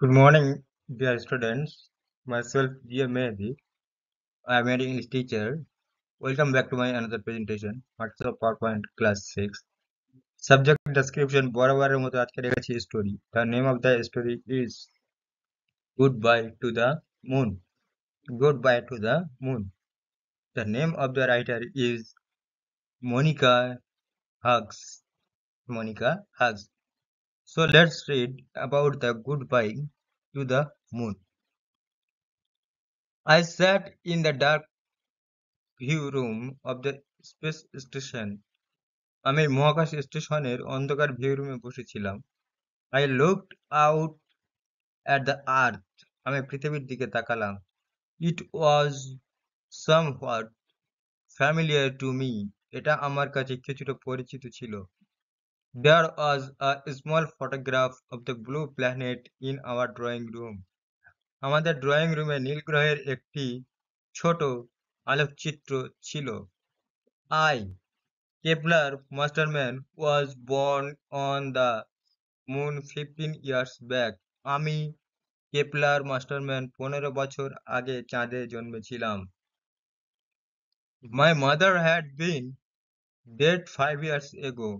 Good morning, dear students. Myself, dear Mehdi. I am an English teacher. Welcome back to my another presentation. Microsoft PowerPoint class 6. Subject description বরাবরের মতো আজকে রেখেছি story. The name of the story is Goodbye to the Moon. Goodbye to the Moon. The name of the writer is Monica Hughes. Monica Hughes. So let's read about the goodbye to the moon. I sat in the dark view room of the space station. আমি মহাকাশ স্টেশনের অন্ধকার view রুমে বসেছিলাম। I looked out at the earth. আমি পৃথিবীর দিকে তাকালাম। It was somewhat familiar to me. এটা আমার কাছে কিছুটা পরিচিত ছিল। There was a small photograph of the blue planet in our drawing room. আমাদের ড্রয়িং রুমে নীল গ্রহের একটি ছোট আলোকচিত্র ছিল। I Kepler Masterman was born on the moon 15 years back. আমি কেপলার মাস্টারম্যান 15 বছর আগে চাঁদে জন্মেছিলাম। My mother had been dead 5 years ago.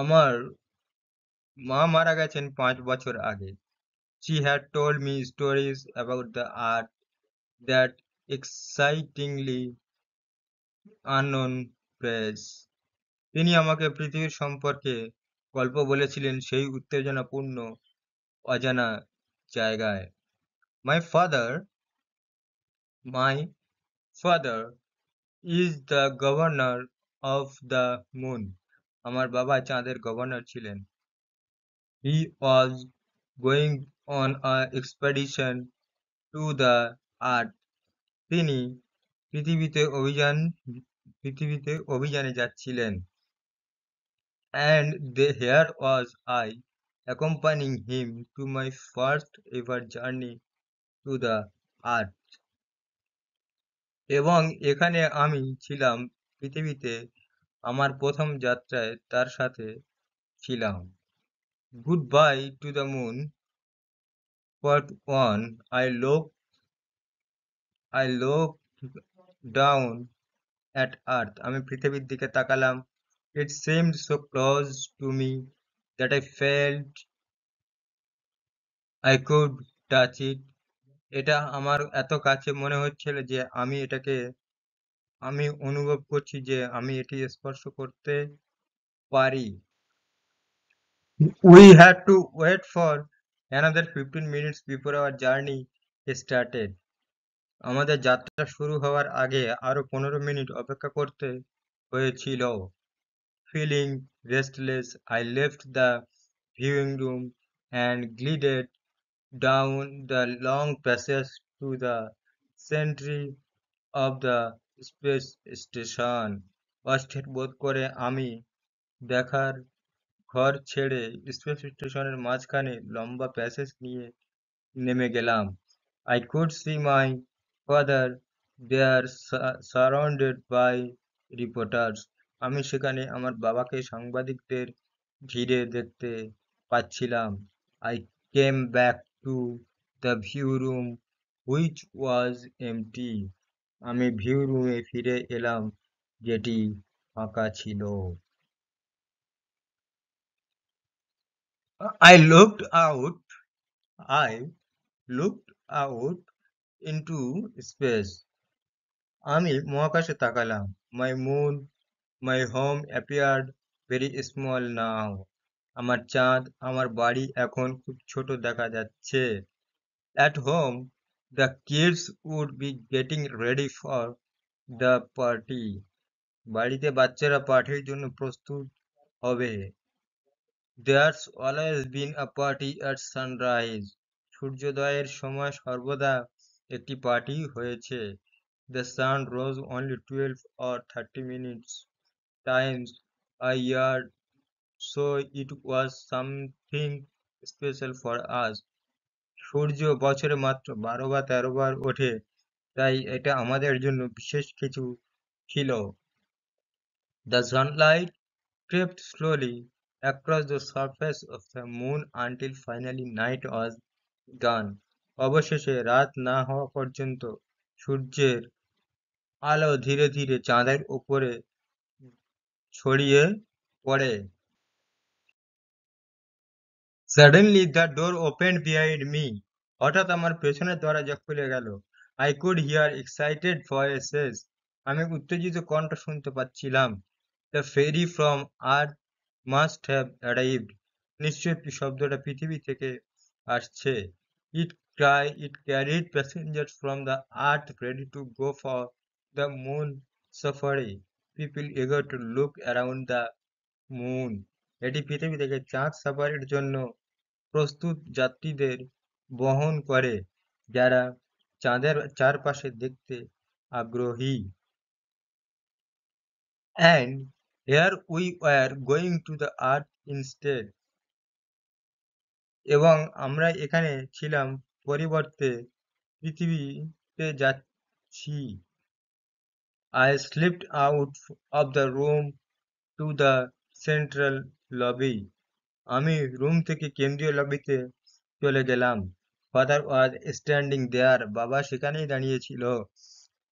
আমার মা মারা গেছেন 5 বছর আগে। She had told me stories about the earth, that excitingly unknown place. তিনি আমাকে পৃথিবীর সম্পর্কে গল্প বলেছিলেন সেই উত্তেজনাপূর্ণ অজানা জায়গায়। My father is the governor of the moon. আমার বাবা চাঁদের গভর্নর ছিলেন। He was going on a expedition to the earth. তিনি পৃথিবীতে অভিযানে যাচ্ছিলেন। And here was I, accompanying him to my first ever journey to the earth. এবং এখানে আমি ছিলাম পৃথিবীতে আমার প্রথম যাত্রায় তার সাথে ছিলাম। Goodbye to the moon. Part 1. I looked down at earth. আমি পৃথিবীর দিকে তাকালাম। It seemed so close to me that I felt I could touch it. এটা আমার এত কাছে মনে হচ্ছিল যে আমি অনুভব করছি যে আমি এটি স্পর্শ করতে পারি। We had to wait for another 15 minutes before our journey started. আমাদের যাত্রা শুরু হওয়ার আগে আরো 15 মিনিট অপেক্ষা করতে হয়েছিল। Feeling restless, I left the viewing room and glided down the long passage to the centre of the space station. অস্থির বোধ করে আমি দেখার ঘর ছেড়ে স্পেস স্টেশনের মাঝখানে লম্বা প্যাসেজ নিয়ে নেমে গেলাম। I could see my father there surrounded by reporters. আমি সেখানে আমার বাবাকে সাংবাদিকদের ঘিরে দেখতে পাচ্ছিলাম। I came back to the view room which was empty. আমি ভিউ রুমে ফিরে এলাম যেটি ফাঁকা ছিল। I looked out I looked out into space. আমি মহাকাশে তাকালাম। My home appeared very small now. আমার চাঁদ, আমার বাড়ি এখন খুব ছোট দেখা যাচ্ছে। At home, the kids would be getting ready for the party. বাড়িতে বাচ্চারা পার্টির জন্য প্রস্তুত হবে। There's always been a party at sunrise. সূর্যোদয়ের সময় সর্বদা একটি পার্টি হয়েছে। The sun rose only 12 or 30 minutes times a year, so it was something special for us. সূর্য বছরে মাত্র 12 বা 13 বার ওঠে, তাই এটা আমাদের জন্য বিশেষ কিছু ছিল। The sunlight crept slowly across the surface of the moon until finally night was গান। অবশেষে রাত না হওয়া পর্যন্ত সূর্যের আলো ধীরে ধীরে চাঁদের উপরে ছড়িয়ে পড়ে। Suddenly the door opened behind me. হঠাৎ আমার পেছনের দরজা খুলে গেল। I could hear excited voices. আমি উত্তেজিত কণ্ঠ শুনতে পাচ্ছিলাম। The ferry from Earth must have arrived. নিশ্চয়ই শব্দটা পৃথিবী থেকে আসছে। It carried passengers from the Earth ready to go for the moon safari. People eager to look around the moon. এটি পৃথিবী থেকে চাঁদ সাফারির জন্য প্রস্তুত যাত্রীদের বহন করে, যারা চাঁদের চারপাশে দেখতে আগ্রহী। And here we were going to the earth instead. এবং আমরা এখানে ছিলাম পরিবর্তে পৃথিবীতে যাচ্ছি। I slipped out of the room to the central lobby. আমি রুম থেকে কেন্দ্রীয় লবিতে চলে গেলাম। Father was standing there. বাবা সেখানেই দাঁড়িয়ে ছিল।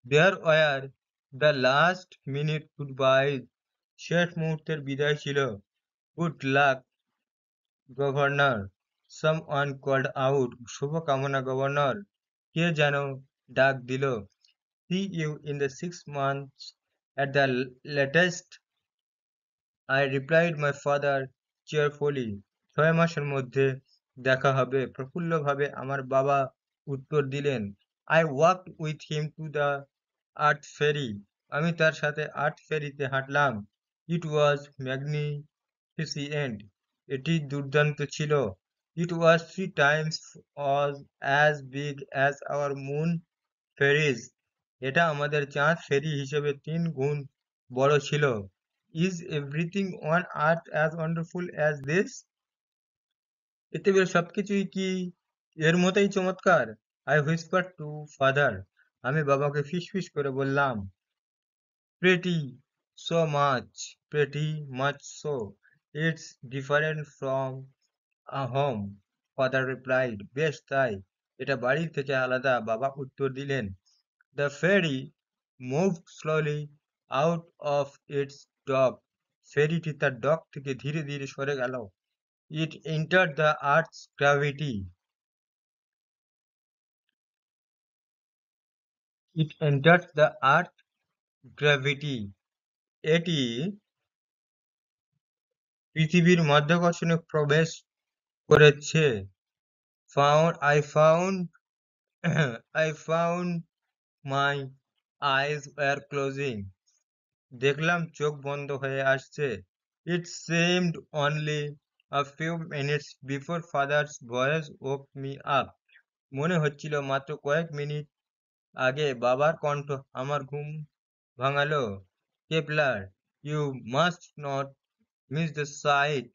There were the last minute goodbyes. শেষ মুহূর্তের বিদায় ছিল। Good luck, governor. Someone called out. শুভকামনা গভর্নর। কে যেন ডাক দিল। See you in the 6 months at the latest, I replied my father cheerfully. 6 মাসের মধ্যে দেখা হবে, প্রফুল্লভাবে আমার বাবা উত্তর দিলেন। I walked with him to the art ferry. আমি তার সাথে আর্ট ফেরিতে হাঁটলাম। It was magnificent. এটি দুর্দান্ত ছিল। It was 3 times as big as our moon ferries. এটা আমাদের চাঁদ ফেরি হিসেবে 3 গুণ বড় ছিল। Is everything on earth as wonderful as this? পৃথিবীর সবকিছুই কি এর মতোই চমৎকার? I whispered to father. আমি বাবাকে ফিসফিস করে বললাম। Pretty pretty much so. It's different from a home, father replied. বেশ তাই, এটা বাড়ি থেকে আলাদা, বাবা উত্তর দিলেন। The ferry moved slowly out of its dock. ফেরিটি তার ডক থেকে ধীরে ধীরে সরে গেল। It entered the earth's gravity. It entered the earth gravity. এটি পৃথিবীর মাধ্যাকর্ষণে প্রবেশ করেছে। I found I found my eyes were closing. দেখলাম চোখ বন্ধ হয়ে আসছে। It seemed only a few minutes before father's voice woke me up. মনে হচ্ছিল মাত্র কয়েক মিনিট আগে বাবার কণ্ঠ আমার ঘুম ভাঙালো। Kepler, you must not miss the sight.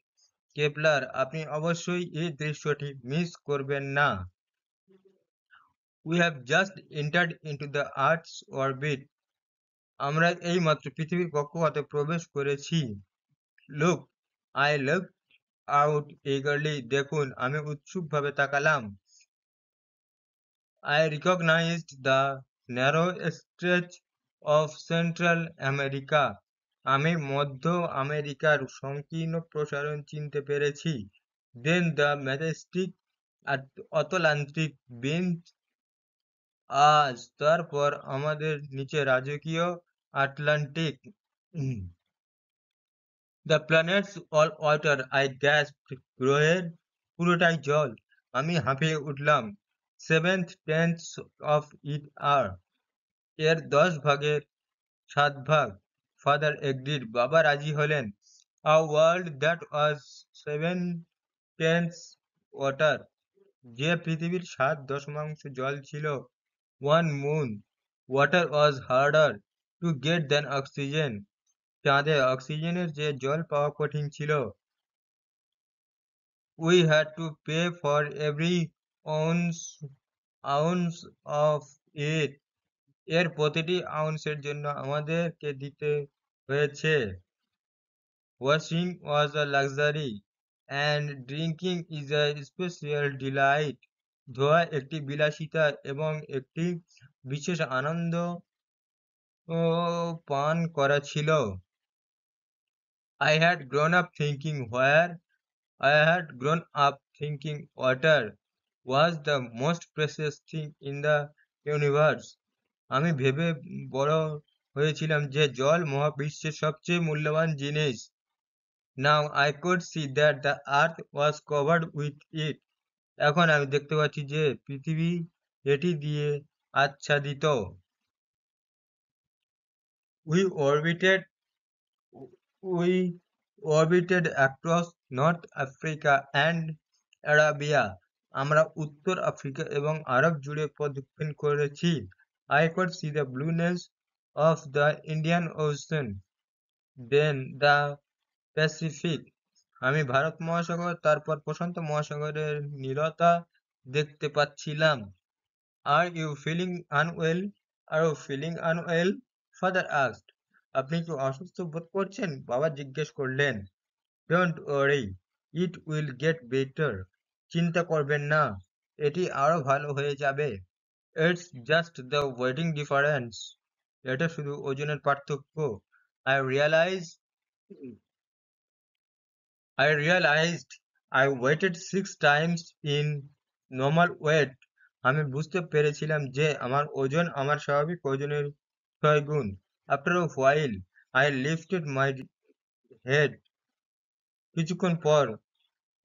Kepler, আপনি অবশ্যই এই দৃশ্যটি মিস করবেন না। We have just entered into the Earth's orbit. আমরা এইমাত্র পৃথিবীর কক্ষপথে প্রবেশ করেছি। Look, I looked out eagerly. দেখুন, আমি উৎসুকভাবে তাকালাম। I recognized the narrow stretch of Central America. আমি মধ্য আমেরিকার সংকীর্ণ প্রসারণ চিনতে পেরেছি। Then the majestic অতলান্ত্রিক beach. আজ তারপর আমাদের নিচে রাজকীয় Atlantic. The planet's all water, I gasped. গ্রহের পুরোটাই জল। আমি হাঁপিয়ে উঠলাম। 7/10 of it are. এর 10 ভাগের 7 ভাগ। Father agreed. বাবা রাজি হলেন। A world that was 7/10 water. যে পৃথিবীর 7/10 জল ছিল। One moon. Water was harder to get than oxygen. চাঁদে অক্সিজেনের চেয়ে জল পাওয়া কঠিন ছিল। We had to pay for every ounce of it. এর প্রতিটি আউন্সের জন্য আমাদেরকে দিতে হয়েছে। Washing was a luxury and drinking is a special delight. ধোয়া একটি বিলাসিতা এবং একটি বিশেষ আনন্দ ও পান করা ছিল। I had grown up thinking where I had grown up thinking water was the most precious thing in the universe. আমি ভেবে বড় হয়েছিলাম যে জল মহাবিশ্বের সবচেয়ে মূল্যবান জিনিস। Now I could see that the earth was covered with it. এখন আমি দেখতে পাচ্ছি যে পৃথিবী এটি দিয়ে আচ্ছাদিত। We orbited we orbited across North Africa and Arabia. আমরা উত্তর আফ্রিকা এবং আরব জুড়ে প্রদক্ষিণ করেছি। I could see the blueness of the Indian Ocean, then the Pacific. আমি ভারত মহাসাগর তারপর প্রশান্ত মহাসাগরের নীলতা দেখতে পাচ্ছিলাম। Are you feeling unwell? Are you feeling unwell? Father asked. আপনি কি অসুস্থ বোধ করছেন? বাবা জিজ্ঞেস করলেন। Don't worry, it will get better. চিন্তা করবেন না, এটি আরো ভালো হয়ে যাবে। It's just the weighting difference. এটা শুধু ওজনের পার্থক্য। I realized I realized I weighted 6 times in normal weight. আমি বুঝতে পেরেছিলাম যে আমার ওজন আমার স্বাভাবিক ওজনের 6 গুণ। After a while, I lifted my head. কিছুক্ষণ পর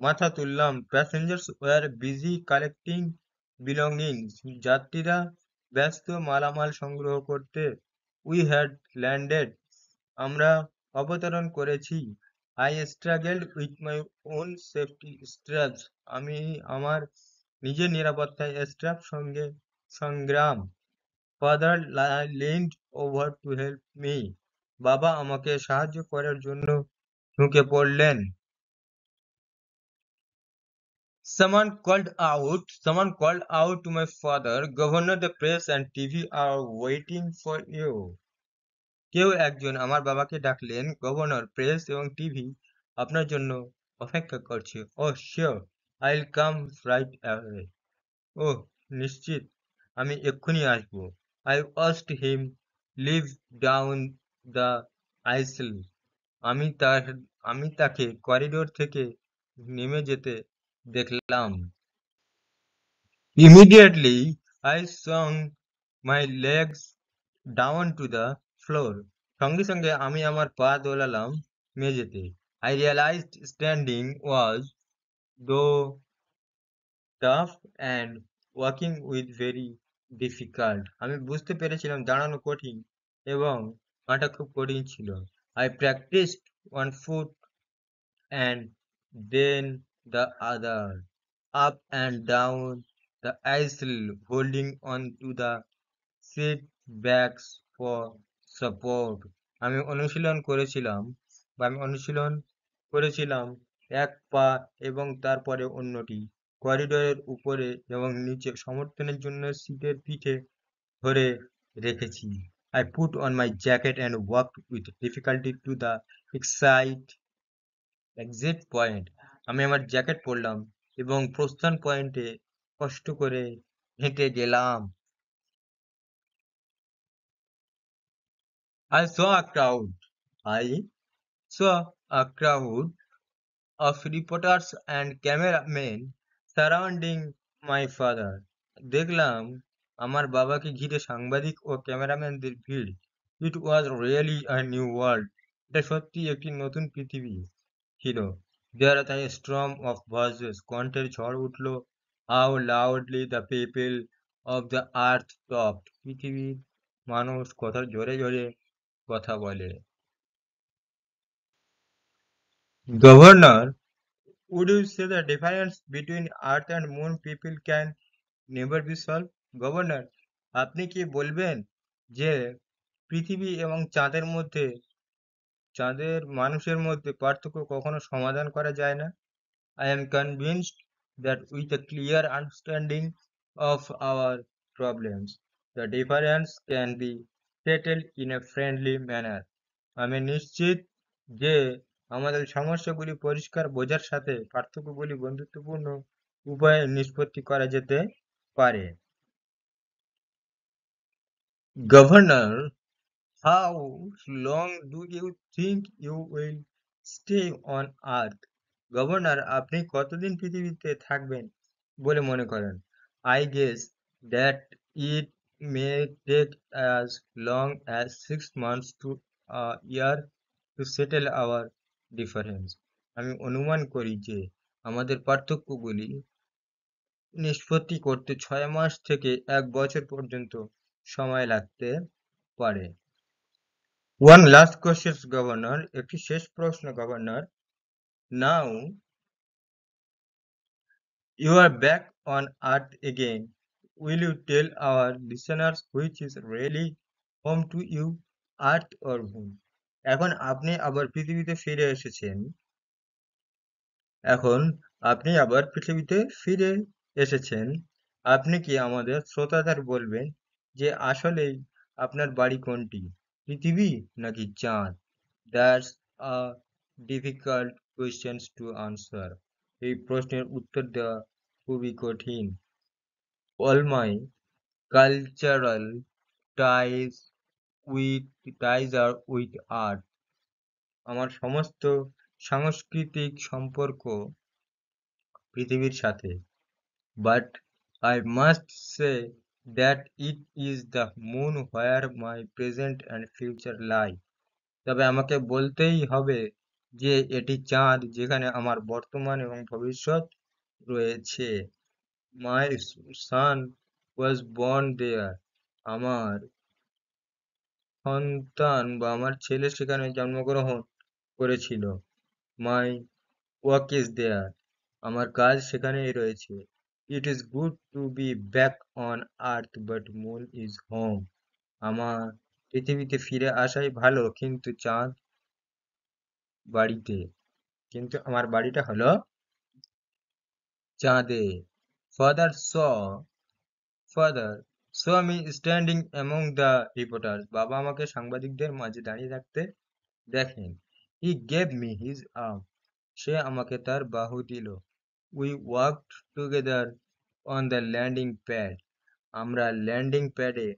মাথা তুললাম। Passengers were busy collecting belongings. যাত্রীরা ব্যস্ত মালামাল সংগ্রহ করতে। We had landed. আমরা অবতরণ করেছি। I struggled with my own safety straps. আমি আমার নিজের নিরাপত্তায় স্ট্র্যাপ সঙ্গে সংগ্রাম। Father leaned over to help me. বাবা আমাকে সাহায্য করার জন্য ঝুঁকে পড়লেন। Someone called out to my father, Governor, the press and TV are waiting for you. কেউ একজন আমার বাবাকে ডাকলেন, গভর্নর, প্রেস এবং টিভি আপনার জন্য অপেক্ষা করছে। Oh, sure, I'll come right away. ওহ, নিশ্চিত, আমি এক্ষুনি আসবো। I watched him live down the aisle. আমি তার আমি তাকে করিডোর থেকে নেমে যেতে দেখলাম। Immediately, I swung my legs down to the floor. সঙ্গে সঙ্গে আমি আমার পা দোলালাম মেঝেতে। I realized standing was, though tough and walking with very difficult. আমি বুঝতে পেরেছিলাম দাঁড়ানো কঠিন এবং হাঁটা খুব কঠিন ছিল। I practiced one foot and then the other, up and down the aisle, holding on to the seat backs for support. আমি অনুশীলন করেছিলাম এক পা এবং তারপরে অন্যটি করিডোরের উপরে এবং নিচে সমর্থনের জন্য সিটের পিঠে ধরে রেখেছি। I put on my jacket and walked with difficulty to the exit exit point. আমি আমার জ্যাকেট পরলাম এবং প্রস্থান পয়েন্টে কষ্ট করে হেঁটে গেলাম। I saw a crowd. I saw a crowd of reporters and cameramen surrounding my father. দেখলাম আমার বাবাকে ঘিরে সাংবাদিক ও ক্যামেরাম্যানদের ভিড়। It was really a new world. এটা সত্যি একটি নতুন পৃথিবী ছিল। There was a storm of voices. কণ্ঠের ঝড় উঠল। How loudly the people of the earth talked. পৃথিবীর মানুষ কত জোরে জোরে কথা বলে। Governor, would you say the difference between Earth and Moon people can never be solved? Governor, আপনি কি বলবেন যে পৃথিবী এবং চাঁদের মানুষের মধ্যে পার্থক্য কখনো সমাধান করা যায় না? I am convinced that with a clear understanding of our problems, the difference can be settled in a friendly manner. আমি নিশ্চিত যে আমাদের সমস্যাগুলি পরিষ্কার বোঝার সাথে পার্থক্যগুলি বন্ধুত্বপূর্ণ উপায়ে নিষ্পত্তি করা যেতে পারে। Governor, how long do you think you will stay on earth? Governor, আপনি কতদিন পৃথিবীতে থাকবেন বলে মনে করেন? I guess that it may take as long as 6 months to a year to settle our difference. আমি অনুমান করি যে আমাদের পার্থক্যগুলি নিষ্পত্তি করতে 6 মাস থেকে 1 বছর পর্যন্ত সময় লাগতে পারে। One last question, governor. একটি শেষ প্রশ্ন, governor. Now you are back on Earth again. Will you tell our listeners which is really home to you, Earth or Moon? এখন আপনি আবার পৃথিবীতে ফিরে এসেছেন। এখন আপনি আবার পৃথিবীতে ফিরে এসেছেন। আপনি কি আমাদের শ্রোতাদের বলবেন যে আসলেই আপনার বাড়ি কোনটি, পৃথিবী নাকি চাঁদ? That's a difficult questions to answer. এই প্রশ্নের উত্তর দেওয়া খুবই কঠিন। All my cultural ties ties are with Earth. আমার সমস্ত সাংস্কৃতিক সম্পর্ক পৃথিবীর সাথে। But I must say that it is the moon where my present and future lie. তবে আমাকে বলতেই হবে যে এটি চাঁদ যেখানে আমার বর্তমান এবং ভবিষ্যৎ রয়েছে। My son was born there. আমার সন্তান বা আমার ছেলে সেখানে জন্মগ্রহণ করেছিল। My work is there. আমার কাজ সেখানেই রয়েছে। It is good to be back on earth but moon is home. আমার পৃথিবীতে ফিরে আসাই ভালো কিন্তু চাঁদ বাড়িতে। কিন্তু আমার বাড়িটা হলো চাঁদে। Father saw me standing among the reporters. বাবা আমাকে সাংবাদিকদের মাঝে দাঁড়িয়ে থাকতে দেখেন। He gave me his arm. সে আমাকে তার বাহু দিল। We walked together on the landing pad. আমরা ল্যান্ডিং প্যাডে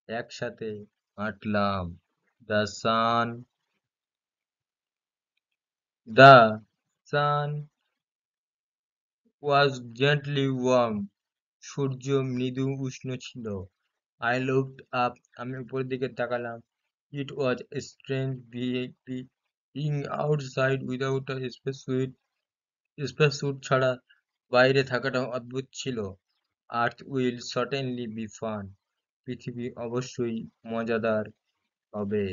একসাথে হাঁটলাম। The sun was gently warm. সূর্য মৃদু উষ্ণ ছিল। I looked up. আমি উপরের দিকে তাকালাম। It was strange being outside without a spacesuit ছাড়া বাইরে থাকাটা অদ্ভুত ছিল। Earth will certainly be fun. পৃথিবী অবশ্যই মজাদার হবে।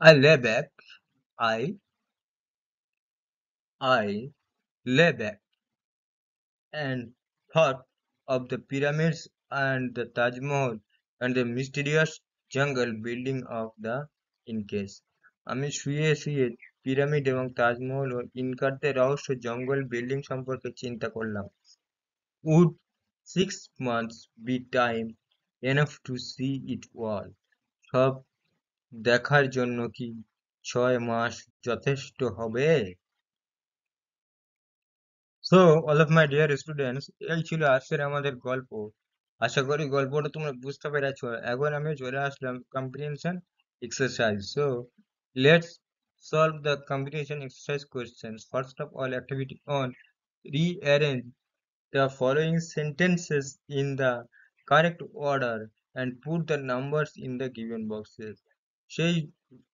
I lay back. I I lay back and thought of the pyramids and the Taj Mahal and the mysterious jungle building of the Incas. আমি শুয়ে শুয়ে পিরামিড এবং তাজমহল ও ইনকারদের রহস্য জঙ্গল বিল্ডিং সম্পর্কে চিন্তা করলাম। Would 6 months be time enough to see it all? সব দেখার জন্য কি 6 মাস যথেষ্ট হবে? So all of my dear students, এই ছিল আজকের আমাদের গল্প। আশা করি গল্পটা তোমরা বুঝতে পেরেছো। এখন আমি চলে আসলাম comprehension exercise. So let's solve the comprehension exercise questions. First of all, activity on rearrange the following sentences in the correct order and put the numbers in the given boxes. সেই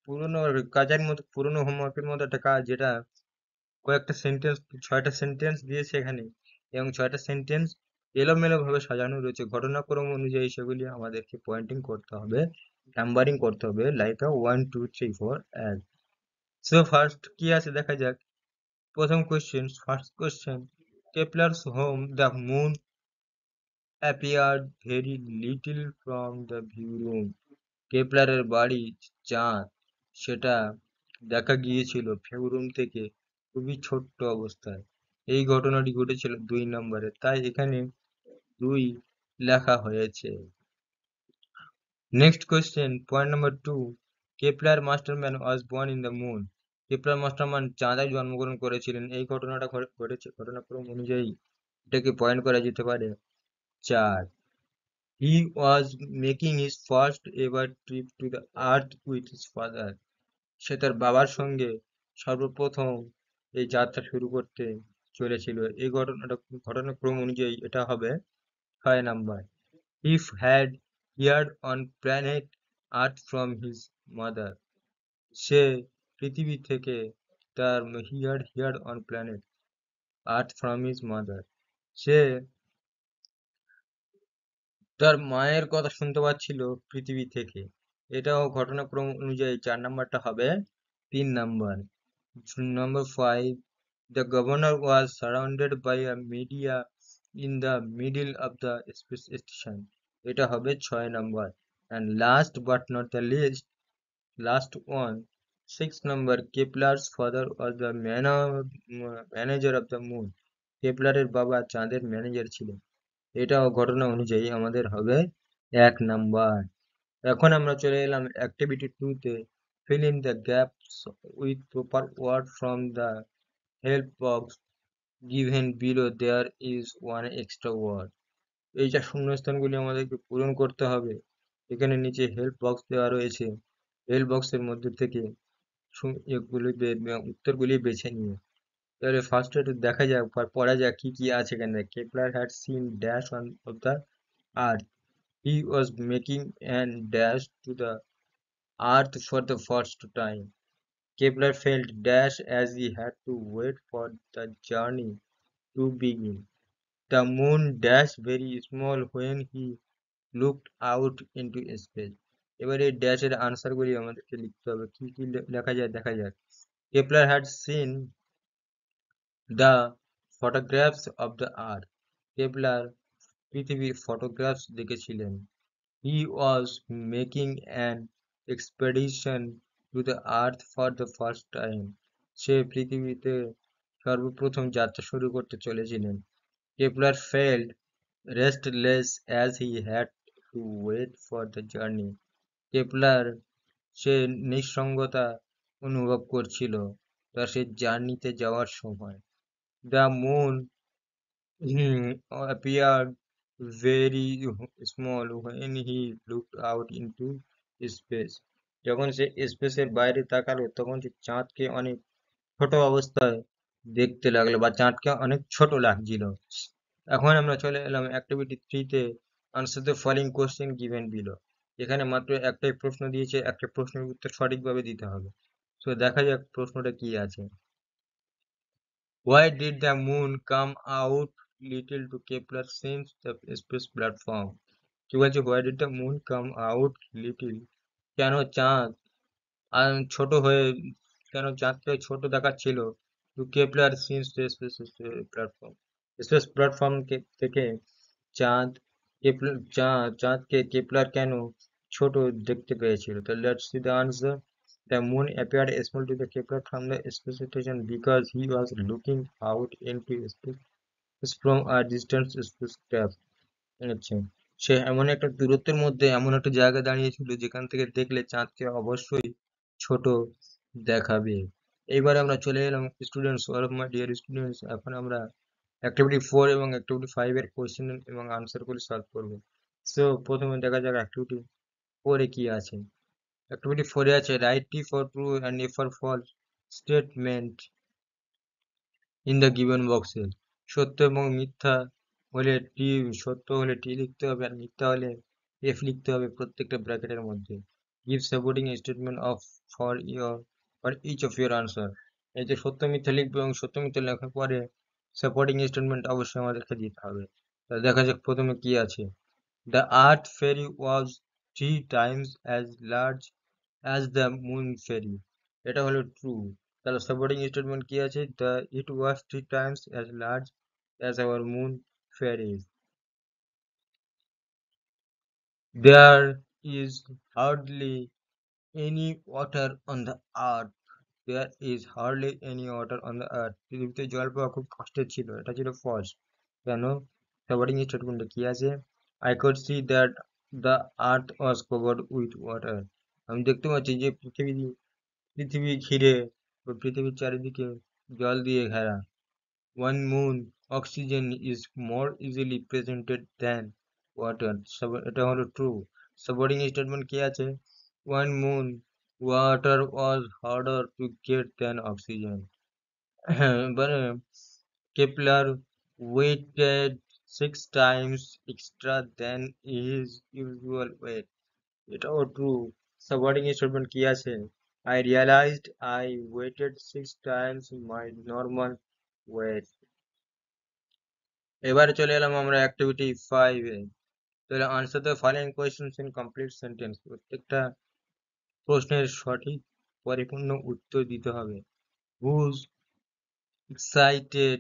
পুরনো কাজের মতো, পুরনো হোমওয়ার্কের মতো একটা কাজ, যেটা কয়েকটা সেন্টেন্স, 6টা সেন্টেন্স দিয়েছে এখানে এবং 6টা সেন্টেন্স এলোমেলো ভাবে সাজানো রয়েছে। ঘটনাক্রম অনুযায়ী সেগুলি আমাদেরকে পয়েন্টিং করতে হবে, নাম্বারিং করতে হবে, লাইক 1 2 3 4 অ্যাজ। সো ফার্স্ট কি আছে দেখা যাক। প্রথম question, first question, Kepler's home the moon appeared very little from the view room. কেপলারের বাড়ি চাঁদ সেটা দেখা গিয়েছিল ভিউ রুম থেকে খুবই ছোট্ট অবস্থায়। এই ঘটনাটি ঘটেছিল 2 নম্বরে, তাই এখানে 2 লেখা হয়েছে। Next question, point number 2, Kepler Masterman was born in the moon. Kepler Masterman চাঁদায় জন্মগ্রহণ করেছিলেন। এই ঘটনাটা ঘটেছে ঘটনাক্রম অনুযায়ী এটাকে পয়েন্ট করা যেতে পারে 4। He was making his first ever trip to the earth with his father. সে তার বাবার সঙ্গে সর্বপ্রথম এই যাত্রা শুরু করতে চলেছিল। এই ঘটনাক্রম অনুযায়ী এটা হবে 6 number. If had heard on planet Earth from his mother. সে পৃথিবী থেকে তার heard on planet Earth from his mother. সে তার মায়ের কথা শুনতে পাচ্ছিল পৃথিবী থেকে। এটাও ঘটনাক্রম অনুযায়ী 4 নাম্বারটা হবে 3 number. Number 5. The governor was surrounded by a media in the middle of the space station. এটা হবে 6 number. And last but not the least, last one, 6 number. Kepler's father was the manager of the moon. কেপলারের বাবা চাঁদের manager ছিলেন। এটাও ঘটনা অনুযায়ী আমাদের হবে 1 নাম্বার। এখন আমরা চলে এলাম অ্যাক্টিভিটি 2 তে। Fill in the gaps with proper word from the help box given below. There is one extra word. এই যে শূন্যস্থানগুলি আমাদেরকে পূরণ করতে হবে। এখানে নিচে হেল্প বক্স দেওয়া রয়েছে। হেল্প বক্সের মধ্যে থেকে উত্তরগুলি বেছে নিয়ে তাহলে ফার্স্ট একটু দেখা যাক বা পড়া যাক কি কি আছে এখানে। Kepler had seen dash on of the earth. He was making an dash two the earth for the first time. Kepler felt dash as he had to wait for the journey to begin. The moon dash very small when he looked out into space. এবারে ড্যাশের আনসারগুলি আমাদেরকে লিখতে হবে। কি কি লেখা যায় দেখা যাক। Kepler had seen the photographs of the earth. Kepler পৃথিবীর ফটোগ্রাফস দেখেছিলেন। He was making an expedition to the earth for the first time. সে পৃথিবীতে সর্বপ্রথম যাত্রা শুরু করতে চলেছিলেন। Kepler felt restless as he had to wait for the journey. Kepler সে নিঃসঙ্গতা অনুভব করছিল তার সে জার্নিতে যাওয়ার সময়। The moon appeared very small when he looked out into space. যখন সে স্পেসের বাইরে তাকালো তখন সে চাঁদকে অনেক ছোট অবস্থায় দেখতে লাগলো বা চাঁদকে অনেক ছোট লাগছিল। এখন আমরা চলে এলাম অ্যাক্টিভিটি 3 তে। Answer the following question given below. এখানে মাত্র একটাই প্রশ্ন দিয়েছে, একটা প্রশ্নের উত্তর সঠিকভাবে দিতে হবে। তো দেখা যাক প্রশ্নটা কি আছে। Why did the moon come out little to Kepler since the space platform? কি বলছে why did the moon come out little? কেন চাঁদ ছোট হয়ে কেন চাঁদকে ছোট দেখাচ্ছিল to Kepler since the space platform? Space platform থেকে চাঁদ চাঁদকে কেপলার কেন ছোট দেখতে পেয়েছিল? তো let's see the answer. The moon appeared small to the Kepler from the space station because he was looking out into space from a distant spacecraft. আচ্ছা, সে এমন একটা দূরত্বের মধ্যে এমন একটা জায়গায় দাঁড়িয়েছিল যেখান থেকে দেখলে চাঁদকে অবশ্যই ছোট দেখাবে। এইবার আমরা চলে এলাম students, all of my dear students. এখন আমরা অ্যাক্টিভিটি 4 এবং অ্যাক্টিভিটি 5 এর কোশ্চেন এবং আনসারগুলি সলভ করব। সো প্রথমে দেখা যাক অ্যাক্টিভিটি 4 এ কি আছে। অ্যাক্টিভিটি 4 এ আছে write T for true and F for false statement in the given boxes. সত্য এবং মিথ্যা হলে টি, সত্য হলে টি লিখতে হবে আর মিথ্যা হলে এফ লিখতে হবে প্রত্যেকটা ব্র্যাকেটের মধ্যে। Give supporting statement of for each of your answer. এই যে সত্য মিথ্যা লিখবে এবং সত্য মিথ্যা লেখার পরে সাপোর্টিং স্টেটমেন্ট অবশ্যই আমাদেরকে দিতে হবে। তাহলে দেখা যাক প্রথমে কি আছে। The earth ferry was 3 times as large as the moon ferry. এটা হলো ট্রু। তাহলে সাপোর্টিং স্টেটমেন্ট কি আছে? ইট ওয়াজ 3 times as large as our moon fairies. There is hardly any water on the earth. There is hardly any water on the earth. পৃথিবীতে জল পাওয়া খুব কষ্টের ছিল। এটা ছিল ফলস। কেন? সাপোর্টিং স্টেটমেন্টে কি আছে? I could see that the earth was covered with water. আমি দেখতে পাচ্ছি যে পৃথিবী ঘিরে বা পৃথিবীর চারিদিকে জল দিয়ে ঘেরা। One moon oxygen is more easily presented than water. এটা হলো true. Supporting statement কি আছে? One moon water was harder to get than oxygen. হ্যাঁ, এবারে Kepler weighted 6 times extra than his usual weight. এটাও true. Supporting statement কি আছে? I realized I weighted 6 times my normal weight. এবারে চলে এলাম আমরা অ্যাক্টিভিটি 5-এ। তাহলে answer the following questions in complete sentence. প্রত্যেকটা প্রশ্নের সঠিক পরিপূর্ণ উত্তর দিতে হবে। Whose excited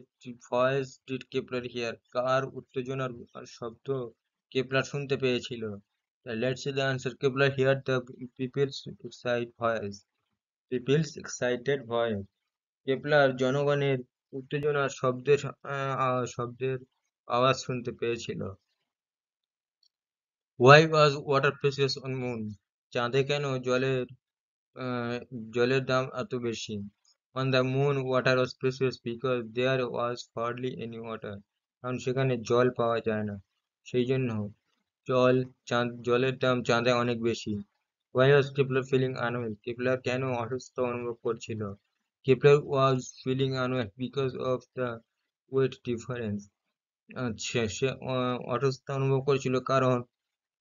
voice did Kepler hear? কার উত্তেজনার শব্দ কেপলার শুনতে পেয়েছিল? Let's see the answer. Kepler hear the people's excite voice. People's excited voice. Kepler জনগণের উত্তেজনার শব্দের আওয়াজ শুনতে পেয়েছিল। Why was water precious on moon? চাঁদে কেন জলের দাম এত বেশি? On the moon water was precious because there was hardly any water. কারণ সেখানে জল পাওয়া যায় না, সেই জন্য জলের দাম চাঁদে অনেক বেশি। Why was Kepler feeling unwell? Kepler কেন অসুস্থ অনুভব করছিল? Kepler was feeling unwell because of the weight difference. আচ্ছা, সে অসুস্থ অনুভব করছিল কারণ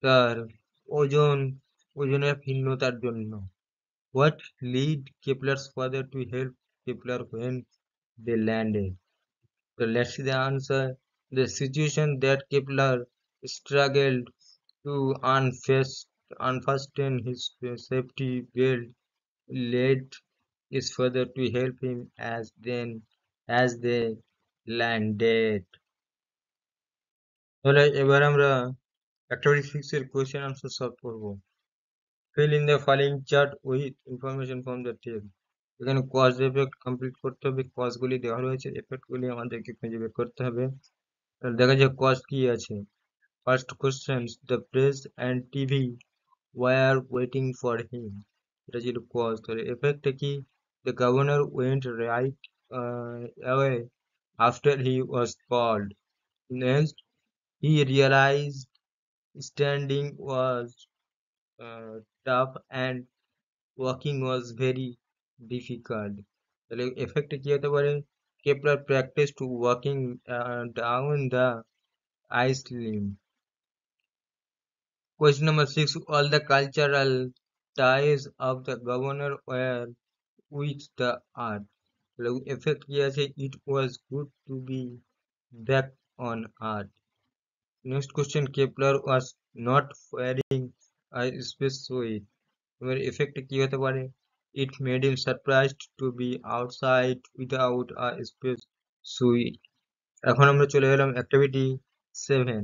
তার ওজন ওজনের ভিন্নতার জন্য। What led Kepler's father to help Kepler when they landed? So let's see the answer. The situation that Kepler struggled to unfasten his safety belt led his father to help him as they landed. তাহলে এবার আমরা activity 6 এর question answer solve করব। Fill in the following chart with information from the table. এখানে cause effect complete করতে হবে। কজগুলি দেওয়া রয়েছে, এফেক্টগুলি আমাদেরকে খুঁজে বের করতে হবে। তাহলে দেখা যাক কজ কি আছে। First question, the press and TV were waiting for him. এটা ছিল কজ। তাহলে এফেক্টটা কি? The governor went right away after he was called. Next, he realized standing was tough and walking was very difficult. তাহলে এফেক্টে কি হতে পারে? Kepler practice to walking down the ice limb. Question number 6. All the cultural ties of the governor were with the earth. তাহলে effect কি আছে? It was good to be back on earth. Next question. Kepler was not wearing a space suit. এবার এফেক্টে কি হতে পারে? It made him surprised to be outside without a space suit. এখন আমরা চলে গেলাম activity 7.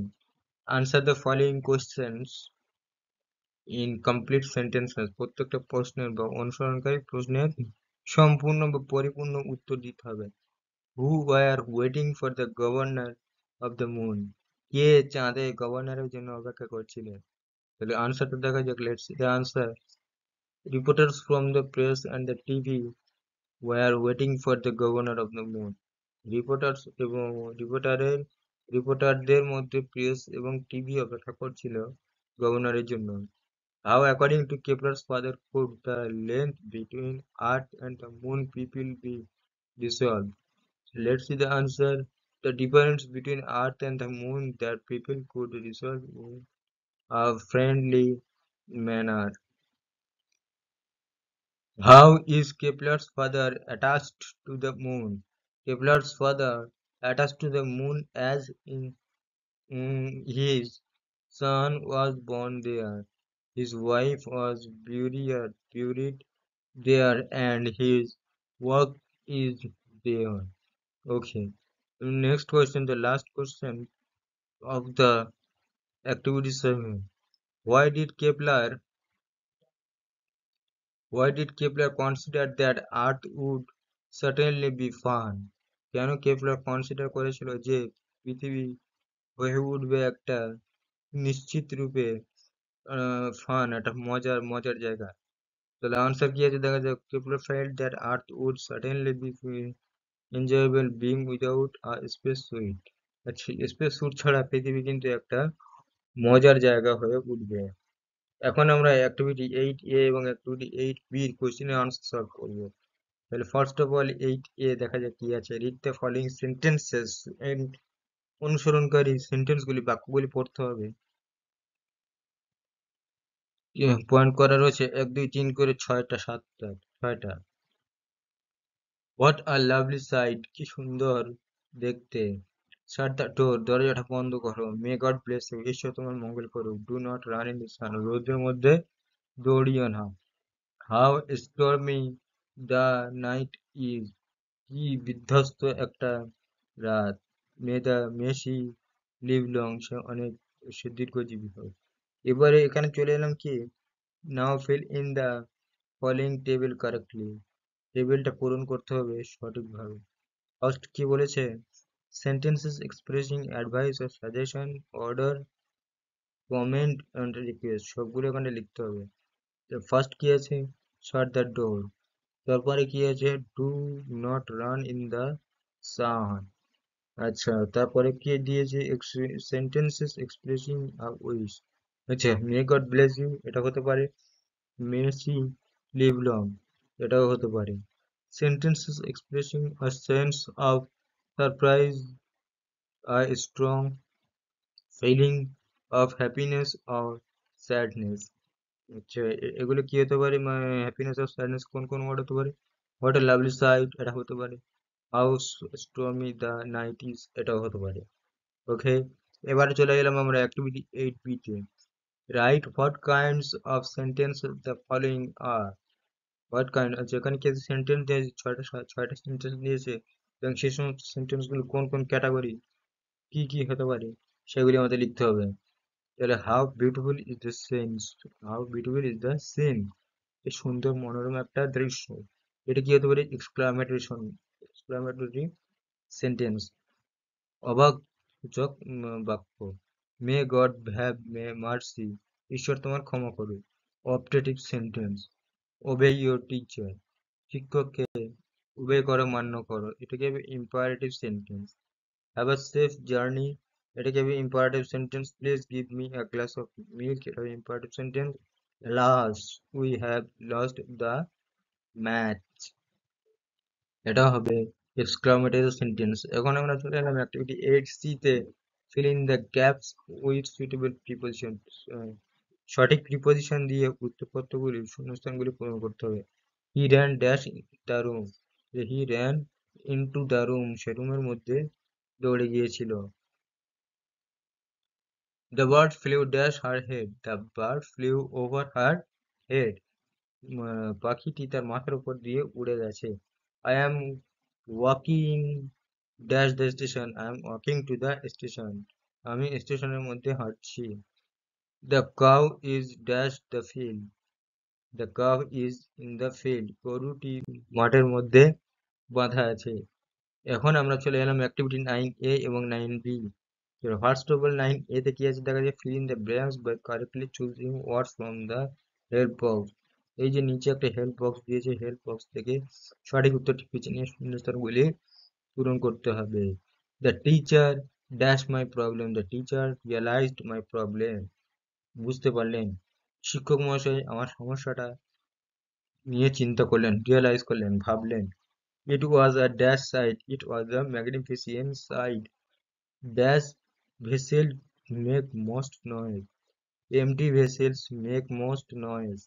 Answer the following questions in complete sentences. প্রত্যেকটা প্রশ্নের বা অনুসরণকারী প্রশ্নের সম্পূর্ণ বা পরিপূর্ণ উত্তর দিতে হবে। Who were waiting for the governor of the moon? কে চাঁদে গভর্নরের জন্য অপেক্ষা করছিলেন? তাহলে আনসারটা দেখা যাক। Let's see the answer. Reporters from the press and the TV were waiting for the governor of the moon. Reporters এবং রিপোর্টারদের মধ্যে প্রেস এবং টিভি অপেক্ষা করছিল গভর্নরের জন্য। How, according to Kepler's father, could the length between Earth and the Moon people be resolved? Let's see the answer. The difference between Earth and the Moon that people could resolve in a friendly manner. How is Kepler's father attached to the Moon? Kepler's father attached to the Moon as in his son was born there, his wife was buried there, and his work is there. Okay. Next question, the last question of the activity 7. Why did Kepler consider that Earth would certainly be fun? কেন Kepler consider করেছিল যে পৃথিবী হয়ে উঠবে একটা নিশ্চিত রূপে fun, একটা মজার জায়গা? তাহলে আনসার কি আছে দেখা যাক, Kepler felt that Earth would certainly be enjoyable being without a space suit। আচ্ছা, স্পেস স্যুট ছাড়া পৃথিবী কিন্তু একটা মজার জায়গা হয়ে উঠবে। এখন আমরা অ্যাক্টিভিটি 8A এবং অ্যাক্টিভিটি 8B এর কোশ্চেনের আনসার সলভ করবো। তাহলে ফার্স্ট অফ অল 8A দেখা যাক কি আছে, রিড দ্য ফলোইং সেন্টেন্সেস, অনুসরণকারী সেন্টেন্সগুলি বাক্যগুলি পড়তে হবে। পয়েন্ট করা রয়েছে 1 2 3 করে 6টা 7টা 6টা। হোয়াট আ লাভলি সাইট, কি সুন্দর দেখতে। শাট দ্য ডোর, দরজাটা বন্ধ করো। মে গড ব্লেস ইউ, ঈশ্বর তোমার মঙ্গল করুক। Do not run in the sun, রোদের মধ্যে দৌড়িও না। How stormy the night is, কি বিধ্বস্ত একটা রাত। May the Messi live long, সে অনেক সে দীর্ঘজীবী হোক। এবারে এখানে চলে এলাম কি, now fill in the following table correctly, টেবিলটা পূরণ করতে হবে সঠিকভাবে। ফার্স্ট কি বলেছে, sentences expressing advice or suggestion, order, comment and request, সবগুলো এখানে লিখতে হবে। তো ফার্স্ট কি আছে, শাট দ্য ডোর। তারপরে কি আছে, do not run in the সান। আচ্ছা, তারপরে কি দিয়েছে, সেন্টেন্সেস এক্সপ্রেসিং আ উইশ। আচ্ছা, মে গড ব্লেস ইউ, এটা হতে পারে। মে সি লিভ লং, এটাও হতে পারে। Sentences expressing a sense of surprise, a strong feeling of happiness or sadness। আচ্ছা, এগুলো কি হতে পারে, হ্যাপিনেস আর স্যাডনেস কোন কোন ওয়ার্ড হতে পারে। হোয়াট এ লাভলি সাইট, এটা হতে পারে। How stormy the night is, এটাও হতে পারে। ওকে, এবারে চলে গেলাম আমরা অ্যাক্টিভিটি 8B তে। Right what kinds of sentence the following R. What kind, আচ্ছা এখানে কি সেন্টেন্স দিয়েছে, ছয়টা সেন্টেন্স দিয়েছে, এবং সেই সমস্ত সেন্টেন্স গুলো কোন কোন ক্যাটাগরি, কি কি হতে পারে, সেগুলি আমাদের লিখতে হবে। তাহলে how beautiful is the scene, how beautiful is the scene, এই সুন্দর মনোরম একটা দৃশ্য। এটা কি হতে পারে, এক্সক্লামেটরি সেন্টেন্স, অবাক সূচক বাক্য। May God have may mercy, ঈশ্বর তোমার ক্ষমা করুক। Optative sentence, obey your teacher, শিক্ষককে ওবে করো, মান্য করো, এটাকে imperative sentence. Have a safe journey, এটাকে imperative sentence. Please give me a glass of milk, এটা imperative sentence. Last we have lost the match, এটা হবে এক্সক্লামেটরি সেন্টেন্স। এখন আমরা চলে এলাম অ্যাক্টিভিটি 8C তে, fill in the gaps with suitable preposition. সঠিক প্রিপোজিশন দিয়ে উত্তরপত্রগুলি শূন্যস্থানগুলি পূরণ করতে হবে। He ran dash the room, he ran into the room, সে রুমের মধ্যে দৌড়ে গিয়েছিল। The bird flew dash her head, the bird flew over her head, পাখিটি তার মাথার উপর দিয়ে উড়ে গেছে। I am walking dash the station, I am walking to the station, আমি স্টেশনের মধ্যে হাঁটছি। The cow is dash the field, the cow is in the field, গরুটি মাঠের মধ্যে বাঁধা আছে। এখন আমরা চলে এলাম অ্যাক্টিভিটি 9A এবং 9B। First of all 9A তে কি আছে দেখা যায়, fill in the blanks by correctly choosing words from the help box. এই যে নিচে একটা হেল্প বক্স দিয়েছে, হেল্প বক্স থেকে সঠিক উত্তরটি বেছে নিয়ে শূন্যস্থানগুলি পূরণ করতে হবে। The teacher dash my problem, the teacher realized my problem, বুঝতে পারলেন, শিক্ষক মহাশয় আমার সমস্যাটা নিয়ে চিন্তা করলেন, রিয়ালাইজ করলেন, ভাবলেন। It was a dash side, it was a magnificent sight. Dash vessels make most noise, empty vessels make most noise.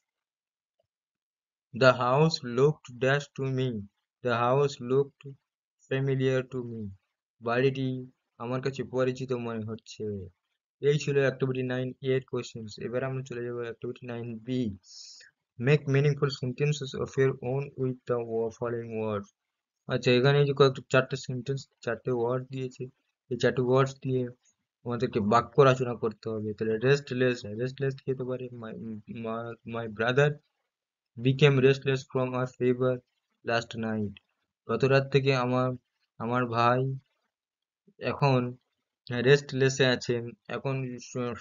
The house looked dash to me, the house looked familiar to me. বাড়িটি আমার কাছে পরিচিত মনে হচ্ছে। এই ছিল activity 9A এর questions. এবার আমরা চলে যাব activity 9B। Make meaningful sentences of your own with the following ওয়ার্ডস। আচ্ছা, এখানে এই যে কয়েকটা চারটে সেন্টেন্স, চারটে ওয়ার্ড দিয়েছে, এই চারটে ওয়ার্ডস দিয়ে আমাদেরকে বাক্য রচনা করতে হবে। তাহলে রেস্টলেস, রেস্টলেস কি হতে পারে, my brother became restless from a fever last night, গত রাত থেকে আমার আমার ভাই এখন রেস্টলেসে আছে, এখন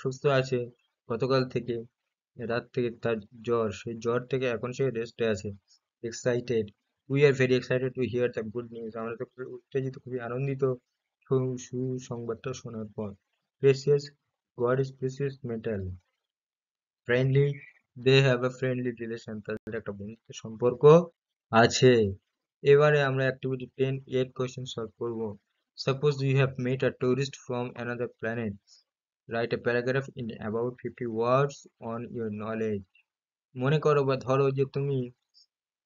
সুস্থ আছে গতকাল থেকে। রাত থেকে তার জ্বর, সেই জ্বর থেকে এখন সে রেস্টে আছে। Excited, we are very excited to hear the good news. আমরা তো খুবই উত্তেজিত, খুবই আনন্দিত সুসংবাদটা শোনার পর। Precious, gold is precious metal. Friendly, they have a friendly relation, তাদের একটা বন্ধুত্বের সম্পর্ক আছে। এবারে আমরা অ্যাক্টিভিটি 10 এর কোয়েশ্চেন সলভ করব। Suppose you have met a tourist from another planet, write a paragraph in about 50 words on your knowledge. মনে করো বা ধরো যে তুমি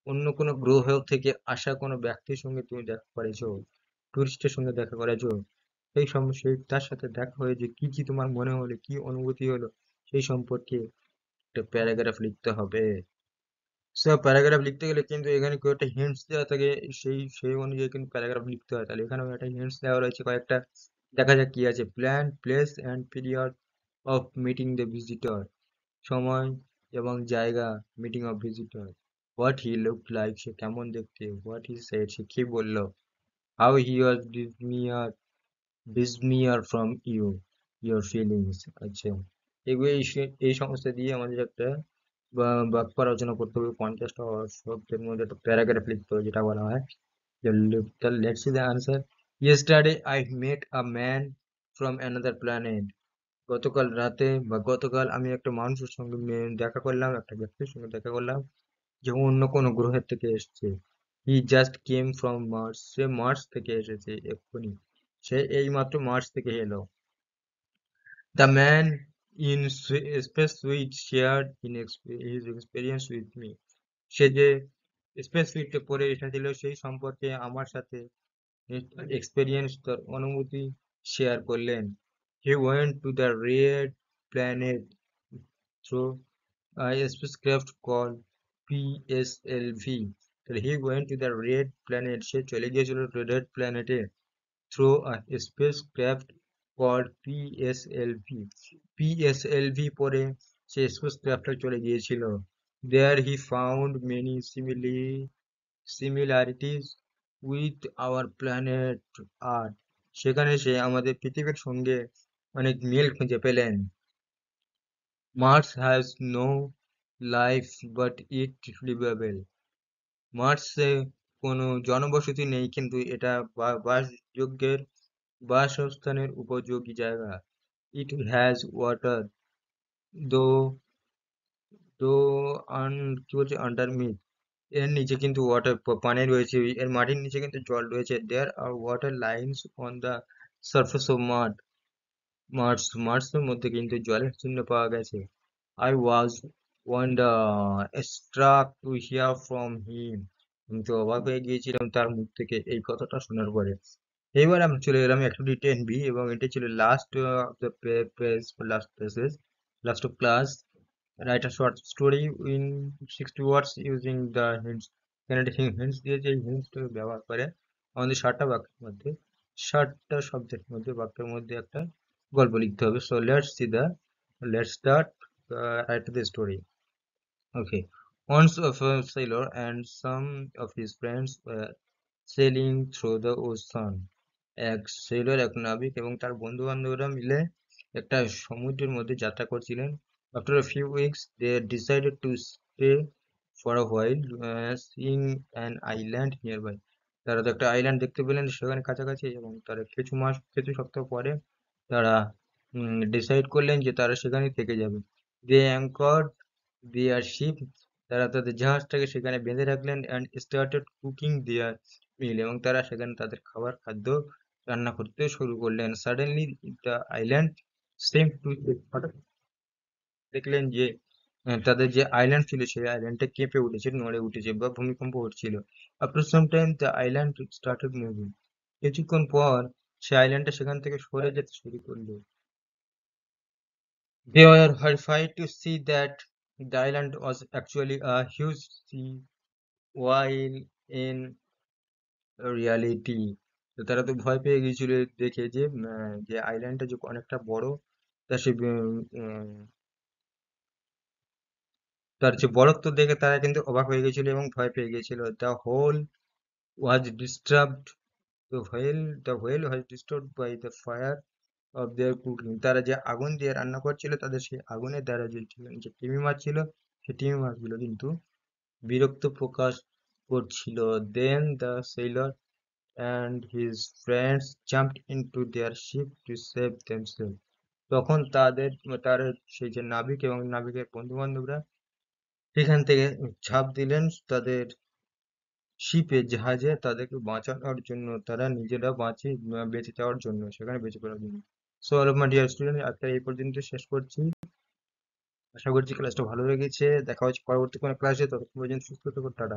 অন্য কোনো গ্রহ থেকে আসা কোনো ব্যক্তির সঙ্গে তুমি দেখা করেছো, টুরিস্টের সঙ্গে দেখা করেছো। সেই তার সাথে দেখা হয়ে যে কি কি তোমার মনে হলো, কি অনুভূতি হলো, সেই সম্পর্কে একটা প্যারাগ্রাফ লিখতে হবে। সব প্যারাগ্রাফ লিখতে গেলে কিন্তু এখানে কেউ একটা হিন্টস দেওয়া থাকে, সেই অনুযায়ী কিন্তু প্যারাগ্রাফ লিখতে হয়। তাহলে এখানেও একটা হিন্টস দেওয়া রয়েছে কয়েকটা, দেখা যাক কি আছে। Plan, place and period of meeting the visitor, সময় এবং জায়গা meeting of visitor. What he look like, সে কেমন দেখতে। হোয়াট হি সেড, সে কি বললো। How he was dissimilar from you, your feelings. আচ্ছা, এগুলো এই সমস্ত দিয়ে আমাদের একটা বাক্য রচনা করতে হবে। 50টা শব্দের মধ্যে একটা প্যারাগ্রাফ লিখতে হবে, যেটা বলা হয়। তাহলে let's see the answer. Yesterday I met a man from another planet, গতকাল রাতে বা গতকাল আমি একটা মানুষের সঙ্গে দেখা করলাম, একটা ব্যক্তির সঙ্গে দেখা করলাম যে অন্য কোনো গ্রহের থেকে এসেছে। He just came from Mars, সে মার্স থেকে এসেছে এক্ষুনি, সে এইমাত্র মার্স থেকে এলো। The man in space suit shared his experience with me, সে যে স্পেস সুইটে পরে এসেছিল সেই সম্পর্কে আমার সাথে এক্সপেরিয়েন্স, তার অনুভূতি শেয়ার করলেন। He went to the red planet through a spacecraft called PSLV. তাহলে he went to the red planet, সে চলে গিয়েছিল রেড প্ল্যানেটে through a spacecraft called PSLV। PSLV পরে সে স্পেসক্রাফটে চলে গিয়েছিল। There he found many similarities with our planet Earth, সেখানে সে আমাদের পৃথিবীর সঙ্গে অনেক মিল খুঁজে পেলেন। Mars has no life but it livable, মার্সে কোনো জনবসতি নেই কিন্তু এটা বাসযোগ্যের, বাসস্থানের উপযোগী জায়গা। It has water, though কি বলছে underneath, এর নিচে কিন্তু ওয়াটার পানি রয়েছে, এর মাটির নিচে কিন্তু জল রয়েছে। There are water lines on the surface of মার্সের মধ্যে কিন্তু জলের চিহ্ন পাওয়া গেছে। I was struck to hear from him, আমি তো অবাক হয়ে গিয়েছিলাম তার মুখ থেকে এই কথাটা শোনার পরে। এবার আমি চলে এলাম অ্যাক্টিভিটি 10B, এবং এটা ছিল last of the page, last pages, last of class. Write a short story in 60 words using the hints. এখানে একটা হিন্টস দিয়েছে, এই হিন্টসটাকে ব্যবহার করে আমাদের 60টা বাক্যের মধ্যে, 60টা শব্দের মধ্যে, বাক্যের মধ্যে একটা গল্প লিখতে হবে। So let's start, write the story. Okay. Once a sailor and some of his friends were sailing through the ocean. এক sailor, এক নাবিক এবং তার বন্ধু বান্ধবরা মিলে একটা সমুদ্রের মধ্যে যাত্রা করছিলেন। After a few weeks, they decided to stay for a while, seeing an island nearby. তারা তো একটা আইল্যান্ড দেখতে পেলেন সেখানে কাছাকাছি, এবং তারা কিছু সপ্তাহ পরে তারা ডিসাইড করলেন যে তারা সেখানে থেকে যাবে। They anchored their ship, তারা তাদের জাহাজটাকে সেখানে বেঁধে রাখলেন, and started cooking their meal, এবং তারা সেখানে তাদের খাদ্য রান্না করতে শুরু করলেন। Suddenly the island seemed to হঠাৎ দেখলেন যে তাদের যে আইল্যান্ড ছিল সেই আইল্যান্ডটা কেঁপে উঠেছে, নড়ে উঠেছে বা ভূমিকম্প হচ্ছিল। After some time the island started moving. কিছুক্ষণ পর সেই আইল্যান্ডটা সেখান থেকে সরে যেতে শুরু করলো। They were horrified to see that the island was actually a huge sea, while in reality, তো তারা তো ভয় পেয়ে গিয়েছিল দেখে যে যে আইল্যান্ডটা যে অনেকটা বড়, তা সে তার যে বড়ত্ব দেখে তারা কিন্তু অবাক হয়ে গেছিল এবং ভয় পেয়ে গিয়েছিল। The whole was disturbed, the whale was disturbed by the fire of their cooking. তারা যে আগুন দিয়ে রান্না করছিল তাদের সেই আগুনের দ্বারা যে তিমি মারছিল সেই তিমি মাছগুলো কিন্তু বিরক্ত প্রকাশ করছিল। Then the sailor and his friends jumped into their ship to save themselves. তখন তার সেই যে নাবিক এবং নাবিকের বন্ধু বান্ধবরা সেখান থেকে ঝাঁপ দিলেন তাদের শিপে জাহাজে তাদেরকে বাঁচানোর জন্য, তারা নিজেরা বেঁচে যাওয়ার জন্য, সেখানে বেঁচে পড়ার জন্য। So all of my dear student, আজকে এই পর্যন্ত শেষ করছি। আশা করছি ক্লাসটা ভালো লেগেছে। দেখা হচ্ছে পরবর্তী কোনো ক্লাসে। ততক্ষণ পর্যন্ত সুস্থ থেকো। টাটা।